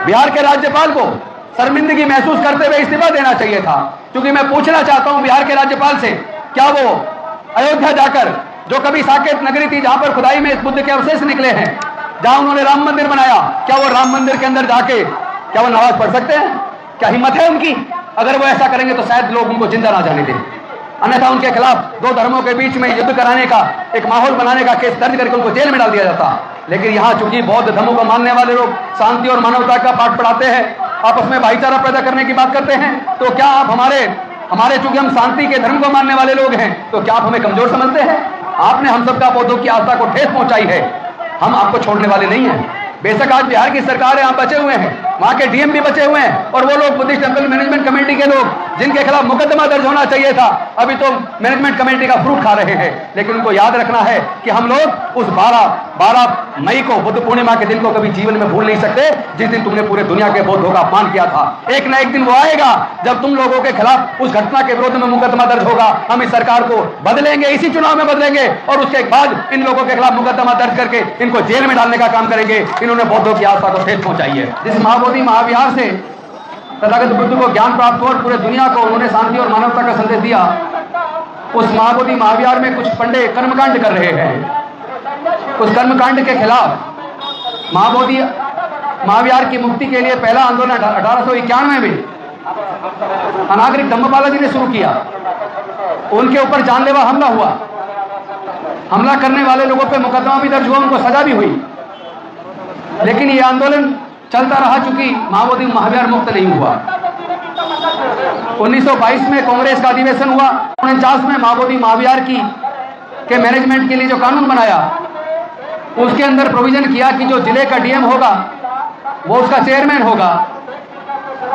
बिहार के राज्यपाल को शर्मिंदगी महसूस करते हुए इस्तीफा देना चाहिए था। क्योंकि मैं पूछना चाहता हूं बिहार के राज्यपाल से, क्या वो अयोध्या जाकर, जो कभी साकेत नगरी थी जहां पर खुदाई में इस बुद्ध के अवशेष निकले हैं, जहां उन्होंने राम मंदिर बनाया, क्या वो राम मंदिर के अंदर जाके क्या वो नमाज पढ़ सकते हैं? क्या हिम्मत है उनकी? अगर वो ऐसा करेंगे तो शायद लोग उनको जिंदा ना जाने दें, अन्यथा उनके खिलाफ दो धर्मों के बीच में युद्ध कराने का, एक माहौल बनाने का केस दर्ज करके उनको जेल में डाल दिया जाता। लेकिन यहां चूंकि बौद्ध धर्म को मानने वाले लोग शांति और मानवता का पाठ पढ़ाते हैं, आपस में भाईचारा पैदा करने की बात करते हैं, तो क्या आप हमारे चूंकि हम शांति के धर्म को मानने वाले लोग हैं, तो क्या आप हमें कमजोर समझते हैं? आपने हम सबका बौद्धों की आस्था को ठेस पहुंचाई है, हम आपको छोड़ने वाले नहीं हैं। बेशक आज बिहार की सरकार है, आप बचे हुए हैं, वहां के डीएम भी बचे हुए हैं, और वो लोग बुद्धिस्ट टेंपल मैनेजमेंट कमेटी के लोग जिनके खिलाफ मुकदमा दर्ज होना चाहिए था, अभी तो मैनेजमेंट कमेटी का फ्रूट खा रहे हैं। लेकिन उनको याद रखना है कि हम लोग उस 12 मई को, बुद्ध पूर्णिमा के दिन को कभी जीवन में भूल नहीं सकते, जिस दिन तुमने पूरे दुनिया के बौद्धों का अपमान किया था। एक ना एक दिन वो आएगा जब तुम लोगों के खिलाफ उस घटना के विरोध में मुकदमा दर्ज होगा। हम इस सरकार को बदलेंगे, इसी चुनाव में बदलेंगे, और उसके बाद इन लोगों के खिलाफ मुकदमा दर्ज करके इनको जेल में डालने का काम करेंगे। इन्होंने बौद्धों की आस्था को ठेस पहुंचाई है। जिस महाबोधि महाविहार से तथागत बुद्ध को ज्ञान प्राप्त हो और पूरे दुनिया को उन्होंने शांति और मानवता का संदेश दिया, उस महाबोधि महाविहार में कुछ पंडे कर्मकांड कर रहे हैं। उस कर्मकांड के खिलाफ महाबोधि महाविहार की मुक्ति के लिए पहला आंदोलन 1891 में अनागरिक धम्मपाला जी ने शुरू किया। उनके ऊपर जानलेवा हमला हुआ, हमला करने वाले लोगों पर मुकदमा भी दर्ज हुआ, उनको सजा भी हुई। लेकिन ये आंदोलन चलता रहा, चूंकि महाबोधि महाविहार मुक्त नहीं हुआ। 1922 में कांग्रेस का अधिवेशन हुआ। 49 में महाबोधि महाविहार के मैनेजमेंट के लिए जो कानून बनाया, उसके अंदर प्रोविजन किया कि जो जिले का डीएम होगा वो उसका चेयरमैन होगा।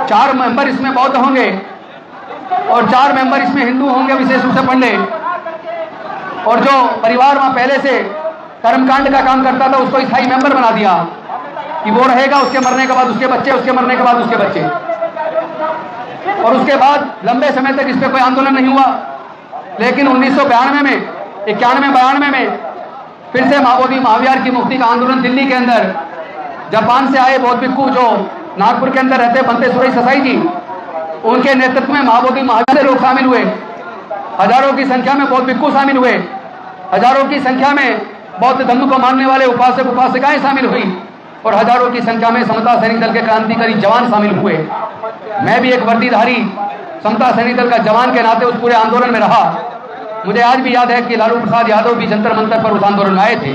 4 मेंबर इसमें बौद्ध होंगे और 4 मेंबर इसमें हिंदू होंगे, विशेष रूप से पंडे। और जो परिवार वहां पहले से कर्मकांड का काम करता था उसको स्थायी मेंबर बना दिया कि वो रहेगा, उसके मरने के बाद उसके बच्चे, उसके मरने के बाद उसके बच्चे। और उसके बाद लंबे समय तक इस पर कोई आंदोलन नहीं हुआ। लेकिन 1992 में, 91-92 में फिर से महाबोधि महाविहार की मुक्ति का आंदोलन दिल्ली के अंदर जापान से आए बौद्ध भिक्खु जो नागपुर के अंदर रहते बनते सुरेश ससाई जी, उनके नेतृत्व में महाबोधि महाविहार से लोग शामिल हुए। हजारों की संख्या में बौद्ध भिक्खु शामिल हुए, हजारों की संख्या में बौद्ध धर्म को मानने वाले उपासक उपासिकाएं शामिल हुई, और हजारों की संख्या में समता सैनिक दल के क्रांतिकारी जवान शामिल हुए। मैं भी एक वर्दीधारी समता सैनिक दल का जवान के नाते उस पूरे आंदोलन में रहा। मुझे आज भी याद है कि लालू प्रसाद यादव भी जंतर मंतर पर उस आंदोलन में आए थे।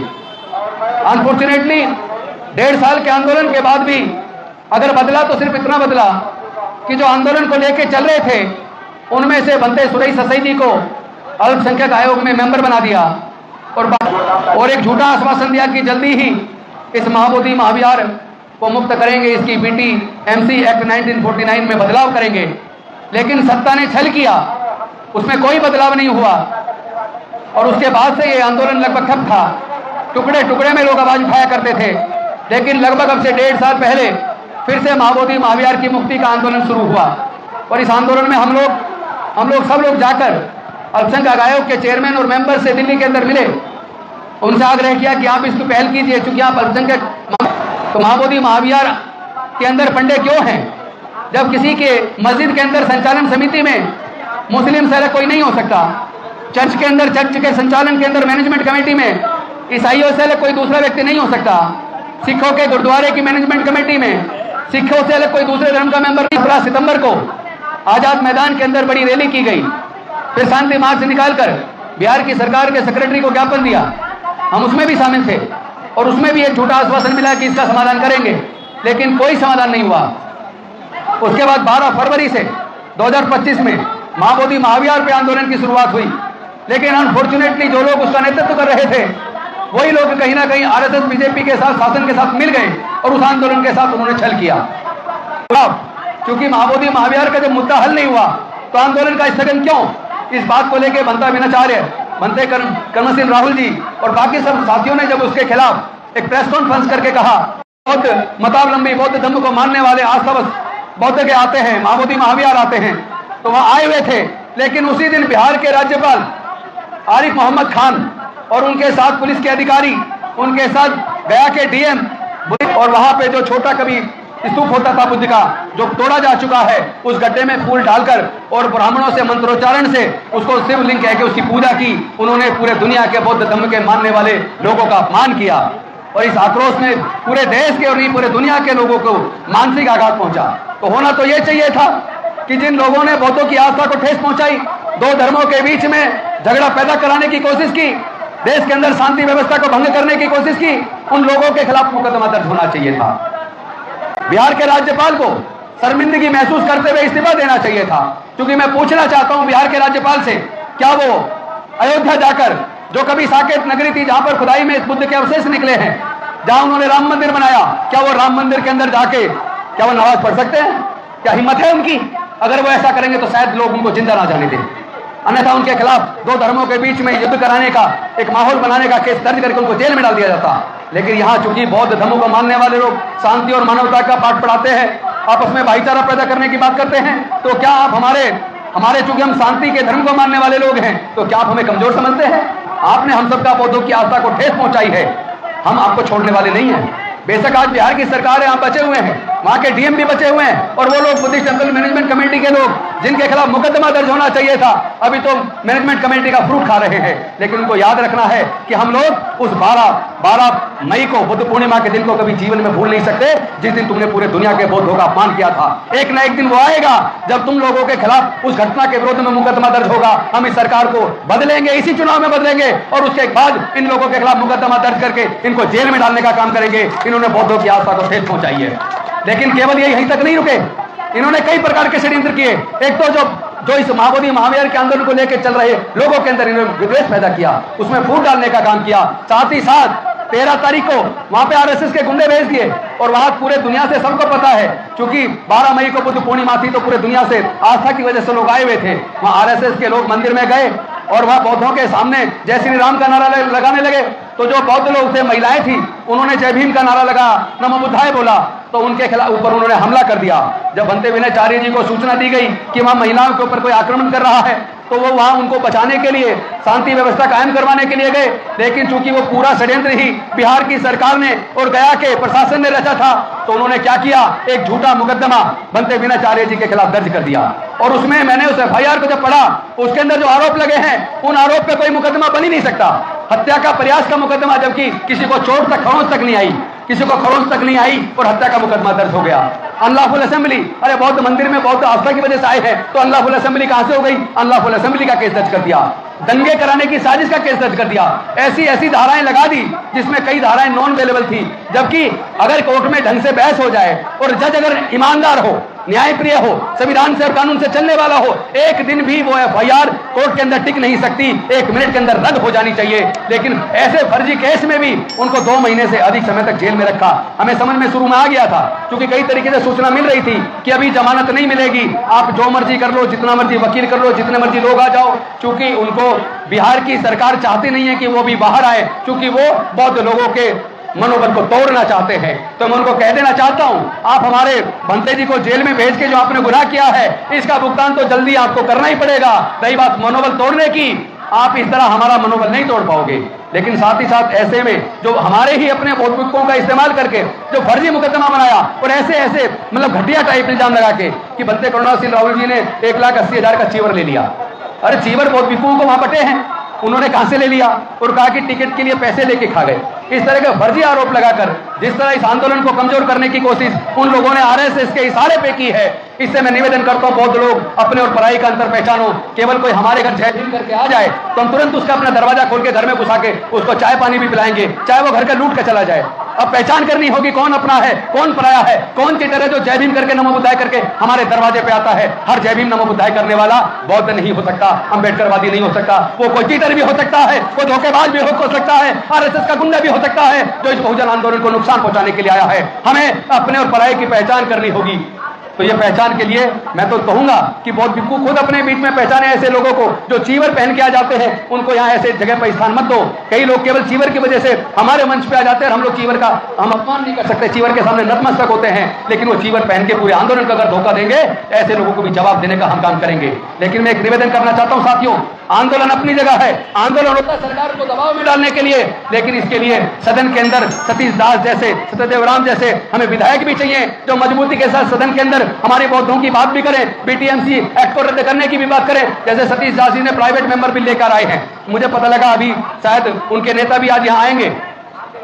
अनफॉर्चुनेटली 1.5 साल के आंदोलन के बाद भी अगर बदला तो सिर्फ इतना बदला कि जो आंदोलन को लेकर चल रहे थे उनमें से बनते सुरेश ससाई जी को अल्पसंख्यक आयोग में मेंबर बना दिया, और एक झूठा आश्वासन दिया कि जल्दी ही इस महाबोधि महाविहार को मुक्त करेंगे, इसकी BT-MC एक्ट 1949 में बदलाव करेंगे। लेकिन सत्ता ने छल किया, उसमें कोई बदलाव नहीं हुआ, और उसके बाद से ये आंदोलन लगभग ठप था। टुकड़े टुकड़े में लोग आवाज उठाया करते थे। लेकिन लगभग अब से 1.5 साल पहले फिर से महाबोधि महाविहार की मुक्ति का आंदोलन शुरू हुआ, और इस आंदोलन में हम लोग सब लोग जाकर अल्पसंख्यक आयोग के चेयरमैन और मेंबर से दिल्ली के अंदर मिले, उनसे आग्रह किया कि आप इसको पहल कीजिए, चूंकि आप अल्पसंख्यक। तो महाबोधि महाविहार के अंदर पंडे क्यों हैं? जब किसी के मस्जिद के अंदर संचालन समिति में मुस्लिम से अलग कोई नहीं हो सकता, चर्च के अंदर चर्च के संचालन के अंदर मैनेजमेंट कमेटी में ईसाइयों से अलग कोई दूसरा व्यक्ति नहीं हो सकता, सिखों के गुरुद्वारे की मैनेजमेंट कमेटी में सिखों से अलग कोई दूसरे धर्म का मेंबर नहीं। 15 सितंबर को आजाद मैदान के अंदर बड़ी रैली की गई, फिर शांति मार्च निकालकर बिहार की सरकार के सेक्रेटरी को ज्ञापन दिया, हम उसमें भी शामिल थे, और उसमें भी एक झूठा आश्वासन मिला कि इसका समाधान करेंगे, लेकिन कोई समाधान नहीं हुआ। उसके बाद 12 फरवरी से 2025 में महाबोधि महाविहार पे आंदोलन की शुरुआत हुई। लेकिन अनफॉर्चुनेटली जो लोग उसका नेतृत्व कर रहे थे वही लोग कहीं ना कहीं RSS बीजेपी के साथ, शासन के साथ मिल गए, और उस आंदोलन के साथ उन्होंने छल किया। क्योंकि महाबोधि महाविहार का जब मुद्दा हल नहीं हुआ तो आंदोलन का स्थगन क्यों? इस बात को लेकर बनता विनाचार्य, बनते कर्मसिंह राहुल जी और बाकी सब साथियों ने जब उसके खिलाफ एक प्रेस कॉन्फ्रेंस करके कहा, बौद्ध मतावलंबी बौद्ध धर्म को मानने वाले आस्थावश बौद्ध के आते हैं, महाबोधि महाविहार आते हैं, तो वहां आए हुए थे। लेकिन उसी दिन बिहार के राज्यपाल आरिफ मोहम्मद खान और उनके साथ पुलिस के अधिकारी, उनके साथ गया के डीएम, और वहां पे जो छोटा कभी स्तूप होता था बुद्ध का, जो तोड़ा जा चुका है, उस गड्ढे में फूल डालकर और ब्राह्मणों से मंत्रोच्चारण से उसको शिवलिंग कह के उसकी पूजा की। उन्होंने पूरे दुनिया के बौद्ध धर्म के मानने वाले लोगों का अपमान किया और इस आक्रोश में पूरे देश के और नहीं पूरे दुनिया के लोगों को मानसिक आघात पहुंचा। तो होना तो यह चाहिए था कि जिन लोगों ने बौद्धों की आस्था को ठेस पहुंचाई, दो धर्मों के बीच में झगड़ा पैदा कराने की कोशिश की, देश के अंदर शांति व्यवस्था को भंग करने की कोशिश की, उन लोगों के खिलाफ मुकदमा दर्ज होना चाहिए था। बिहार के राज्यपाल को शर्मिंदगी महसूस करते हुए इस्तीफा देना चाहिए था। क्योंकि मैं पूछना चाहता हूं बिहार के राज्यपाल से, क्या वो अयोध्या जाकर, जो कभी साकेत नगरी थी जहां पर खुदाई में इस बुद्ध के अवशेष निकले हैं, जहां उन्होंने राम मंदिर बनाया, क्या वो राम मंदिर के अंदर जाके क्या वो नमाज पढ़ सकते हैं? क्या हिम्मत है उनकी? अगर वो ऐसा करेंगे तो शायद लोग उनको जिंदा ना जाने दें, अन्यथा उनके खिलाफ दो धर्मों के बीच में युद्ध कराने का एक माहौल बनाने का केस दर्ज करके उनको जेल में डाल दिया जाता। लेकिन यहाँ चूंकि बौद्ध धर्मों को मानने वाले लोग शांति और मानवता का पाठ पढ़ाते हैं, आपस में भाईचारा पैदा करने की बात करते हैं, तो क्या आप हमारे चूंकि हम शांति के धर्म को मानने वाले लोग हैं, तो क्या आप हमें कमजोर समझते हैं? आपने हम सबका बौद्धों की आस्था को ठेस पहुंचाई है, हम आपको छोड़ने वाले नहीं हैं। बेशक आज बिहार की सरकार है, आप बचे हुए हैं, वहां के डीएम भी बचे हुए हैं, और वो लोग बुद्धिस्ट टेंपल मैनेजमेंट कमेटी के लोग जिनके खिलाफ मुकदमा दर्ज होना चाहिए था, अभी तो मैनेजमेंट कमेटी का फ्रूट खा रहे हैं। लेकिन उनको याद रखना है कि हम लोग उस 12 मई को, बुद्ध पूर्णिमा के दिन को कभी जीवन में भूल नहीं सकते, जिस दिन तुमने पूरे दुनिया के बौद्धों का अपमान किया था। एक न एक दिन वो आएगा जब तुम लोगों के खिलाफ उस घटना के विरोध में मुकदमा दर्ज होगा। हम इस सरकार को बदलेंगे, इसी चुनाव में बदलेंगे, और उसके बाद इन लोगों के खिलाफ मुकदमा दर्ज करके इनको जेल में डालने का काम करेंगे। इन्होंने बौद्धों की आस्था को ठेस पहुंचाई है। लेकिन केवल ये यहीं तक नहीं रुके, इन्होंने कई प्रकार के षड्यंत्र किए। एक तो जो इस महाबोधि महावीर के आंदोलन को लेकर चल रहे लोगों के अंदर इन्होंने विद्वेष पैदा किया, उसमें फूट डालने का काम किया। साथ ही साथ 13 तारीख को वहां पे आरएसएस के गुंडे भेज दिए, और वहां पूरे दुनिया से सबको पता है, क्योंकि 12 मई को बुद्ध पूर्णिमा थी, तो पूरे दुनिया से आस्था की वजह से लोग आए हुए थे। वहां आरएसएस के लोग मंदिर में गए और वहां बौद्धों के सामने जय श्री राम का नारा लगाने लगे। तो जो बौद्ध लोग थे, महिलाएं थी, उन्होंने जय भीम का नारा लगा, नमो बुद्धाय बोला, तो उनके खिलाफ ऊपर उन्होंने हमला कर दिया। जब बंते विनयचार्य जी को सूचना दी गई कि वहां महिलाओं के ऊपर कोई आक्रमण कर रहा है, तो वो वहां उनको बचाने के लिए, शांति व्यवस्था कायम करवाने के लिए गए। लेकिन चूंकि वो पूरा षड्यंत्र ही बिहार की सरकार ने और गया के प्रशासन ने रचा था, तो उन्होंने क्या किया, एक झूठा मुकदमा बंते विनयचार्य जी के खिलाफ दर्ज कर दिया। और उसमें मैंने उस एफआईआर को जब पढ़ा, उसके अंदर जो आरोप लगे हैं, उन आरोप पे कोई मुकदमा बन ही नहीं सकता। हत्या का प्रयास का मुकदमा, जबकि किसी को चोट तक, खरोंच तक नहीं आई, किसी को खरोंच तक नहीं आई, और हत्या का मुकदमा दर्ज हो गया। अनलॉफुल असेंबली, अरे बौद्ध मंदिर में बौद्ध आस्था की वजह से आए हैं, तो अनलॉफुल असेंबली कहां से हो गई? अनलॉफुल असेंबली का केस दर्ज कर दिया। दंगे कराने की साजिश का केस दर्ज कर दिया। ऐसी धाराएं लगा दी जिसमें कई धाराएं नॉन अवेलेबल थी। जबकि अगर कोर्ट में ढंग से बहस हो जाए और जज अगर ईमानदार हो, न्यायप्रिय हो, संविधान से और कानून से चलने वाला हो, एक दिन भी वो एफआईआर कोर्ट के अंदर टिक नहीं सकती, 1 मिनट के अंदर रद्द हो जानी चाहिए। लेकिन ऐसे फर्जी केस में भी उनको 2 महीने से अधिक समय तक जेल में रखा। हमें समझ में शुरू में आ गया था, क्योंकि कई तरीके से सूचना मिल रही थी कि अभी जमानत नहीं मिलेगी, आप जो मर्जी कर लो, जितना मर्जी वकील कर लो, जितने मर्जी लोग आ जाओ। क्योंकि उनको बिहार की सरकार चाहती नहीं है कि वो भी बाहर आए, क्योंकि वो बौद्ध लोगों के मनोबल को तोड़ना चाहते हैं। तो मैं उनको कह देना चाहता हूं, आप हमारे भंते जी को जेल में भेज के जो आपने गुनाह किया है, इसका भुगतान तो जल्दी आपको करना ही पड़ेगा। रही बात मनोबल तोड़ने की, आप इस तरह हमारा मनोबल नहीं तोड़ पाओगे। लेकिन साथ ही साथ ऐसे में जो हमारे ही अपने बौद्धिकों का इस्तेमाल करके जो फर्जी मुकदमा बनाया, और ऐसे मतलब घटिया टाइप इल्जाम लगा के कि बंते करुणा सिंह राहुल जी ने 1,80,000 का चीवर ले लिया। अरे चीवर बौद्धिकों को वहां बटे हैं, उन्होंने कहां से ले लिया? और कहा कि टिकट के लिए पैसे लेके खा गए। इस तरह के फर्जी आरोप लगाकर जिस तरह इस आंदोलन को कमजोर करने की कोशिश उन लोगों ने आरएसएस के इशारे पे की है, इससे मैं निवेदन करता हूं, बौद्ध लोग अपने और पराई का अंतर पहचानो। केवल कोई हमारे घर जय भीम करके आ जाए तो हम तुरंत उसका अपना दरवाजा खोल के घर में घुसा के उसको चाय पानी भी पिलाएंगे, चाहे वो घर का लूट के चला जाए। अब पहचान करनी होगी कौन अपना है, कौन पराया है, कौन चीटर है जो जय भीम करके नमो बुद्धाय करके हमारे दरवाजे पे आता है। हर जय भीम नमो बुद्धाय करने वाला बौद्ध नहीं हो सकता, अम्बेडकरवादी नहीं हो सकता, वो कोई चीटर भी हो सकता है, कोई धोखेबाज भी हो सकता है, आरएसएस का गुंडा भी हो सकता है जो इस बहुजन आंदोलन को नुकसान पहुंचाने के लिए आया है। हमें अपने और पराये की पहचान करनी होगी। तो ये पहचान के लिए मैं तो कहूंगा कि बहुत भिक्खू खुद अपने बीच में पहचाने ऐसे लोगों को जो चीवर पहन के आ जाते हैं, उनको यहाँ ऐसे जगह पर स्थान मत दो। कई लोग केवल चीवर की वजह से हमारे मंच पे आ जाते हैं, हम लोग चीवर का हम अपमान नहीं कर सकते, चीवर के सामने नतमस्तक होते हैं, लेकिन वो चीवर पहन के पूरे आंदोलन का अगर धोखा देंगे, ऐसे लोगों को भी जवाब देने का हम काम करेंगे। लेकिन मैं एक निवेदन करना चाहता हूं साथियों, आंदोलन अपनी जगह है, आंदोलन होता है सरकार को दबाव में डालने के लिए, लेकिन इसके लिए सदन के अंदर सतीश दास जैसे, सत्यदेव राम जैसे हमें विधायक भी चाहिए जो मजबूती के साथ सदन के अंदर हमारे बौद्धों की बात भी करें, बीटीएमसी एक्ट को रद्द करने की भी बात करें, जैसे सतीश दास जी ने प्राइवेट मेंबर बिल लेकर आए हैं। मुझे पता लगा अभी शायद उनके नेता भी आज यहाँ आएंगे।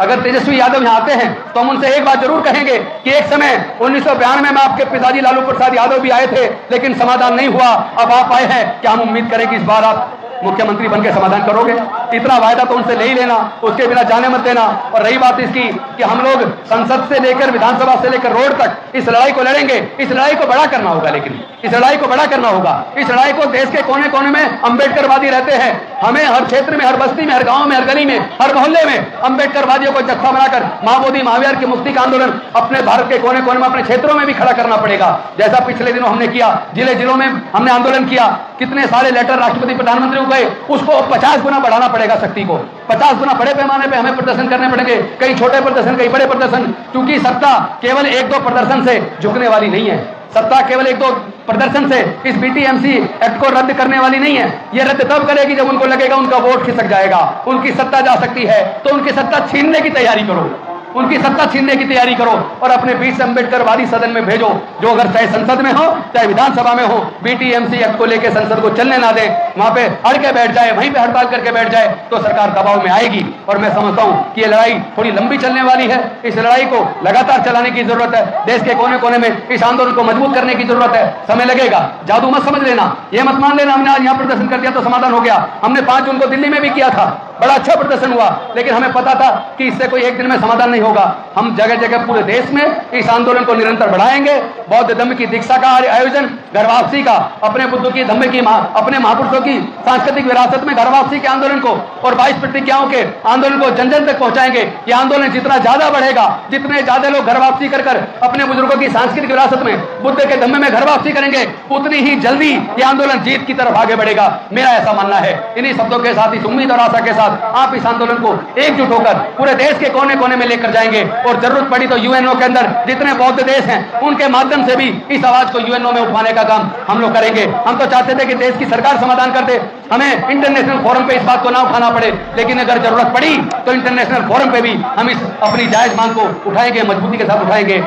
अगर तेजस्वी यादव यहाँ आते हैं तो हम उनसे एक बात जरूर कहेंगे कि एक समय 1992 में आपके पिताजी लालू प्रसाद यादव भी आए थे, लेकिन समाधान नहीं हुआ। अब आप आए हैं, क्या हम उम्मीद करें कि इस बार आप मुख्यमंत्री बनकर समाधान करोगे? इतना वायदा तो उनसे ले ही लेना, उसके बिना जाने मत देना। और रही बात इसकी कि हम लोग संसद से लेकर विधानसभा से लेकर रोड तक इस लड़ाई को लड़ेंगे, इस लड़ाई को बड़ा करना होगा, लेकिन इस लड़ाई को बड़ा करना होगा। इस लड़ाई को देश के कोने कोने में अम्बेडकरवादी रहते हैं, हमें हर क्षेत्र में, हर बस्ती में, हर गांव में, हर गली में, हर मोहल्ले में अम्बेडकरवादियों को जत्था बनाकर माओवादी महावीर की मुक्ति का आंदोलन अपने भारत के कोने कोने में, अपने क्षेत्रों में भी खड़ा करना पड़ेगा, जैसा पिछले दिनों हमने किया। जिले जिलों में हमने आंदोलन किया, कितने सारे लेटर राष्ट्रपति प्रधानमंत्री को गए, उसको 50 गुना बढ़ाना पड़ेगा शक्ति को, 50 गुना बड़े पैमाने पे हमें प्रदर्शन करने पड़ेंगे, कई छोटे प्रदर्शन, कई बड़े प्रदर्शन, क्योंकि सत्ता केवल एक दो प्रदर्शन से झुकने वाली नहीं है। सत्ता केवल एक दो प्रदर्शन से इस बीटीएमसी एक्ट को रद्द करने वाली नहीं है। ये रद्द तब करेगी जब उनको लगेगा उनका वोट खिसक जाएगा, उनकी सत्ता जा सकती है, तो उनकी सत्ता छीनने की तैयारी करो, उनकी सत्ता छीनने की तैयारी करो और अपने बीच से अम्बेडकरवादी सदन में भेजो, जो अगर चाहे संसद में हो चाहे विधानसभा में हो, बीटीएमसी एक्ट को लेकर संसद को चलने ना दे, वहां पे अड़ के बैठ जाए, वहीं पे हड़ताल करके बैठ जाए, तो सरकार दबाव में आएगी। और मैं समझता हूं कि ये लड़ाई थोड़ी लंबी चलने वाली है, इस लड़ाई को लगातार चलाने की जरूरत है, देश के कोने कोने में इस आंदोलन को मजबूत करने की जरूरत है। समय लगेगा, जादू मत समझ लेना, ये मत मान लेना हमने आज यहाँ प्रदर्शन कर दिया तो समाधान हो गया। हमने 5 जून को दिल्ली में भी किया था, बड़ा अच्छा प्रदर्शन हुआ, लेकिन हमें पता था कि इससे कोई एक दिन में समाधान नहीं होगा। हम जगह जगह पूरे देश में इस आंदोलन को निरंतर बढ़ाएंगे। बौद्ध धम्म की दीक्षा का आयोजन, घर वापसी का, अपने बुद्ध की धम्म की अपने महापुरुषों की सांस्कृतिक विरासत में घर वापसी के आंदोलन को और 22 प्रतिज्ञाओं के आंदोलन को जन जन तक पहुंचाएंगे। ये आंदोलन जितना ज्यादा बढ़ेगा, जितने ज्यादा लोग घर वापसी कर अपने बुजुर्गों की सांस्कृतिक विरासत में, बुद्ध के धम्म में घर वापसी करेंगे, उतनी ही जल्दी ये आंदोलन जीत की तरफ आगे बढ़ेगा। मेरा ऐसा मानना है। इन्हीं शब्दों के साथ, इस उम्मीद और आशा के साथ आप इस आंदोलन को एकजुट होकर पूरे देश के कोने कोने में लेकर जाएंगे और जरूरत पड़ी तो यूएनओ के अंदर जितने बौद्ध देश हैं उनके माध्यम से भी इस आवाज को यूएनओ में उठाने का काम हम लोग करेंगे। हम तो चाहते थे कि देश की सरकार समाधान कर दे, हमें इंटरनेशनल फोरम पे इस बात को ना उठाना पड़े, लेकिन अगर जरूरत पड़ी तो इंटरनेशनल फोरम पे भी हम इस अपनी जायज मांग को उठाएंगे, मजबूती के साथ उठाएंगे।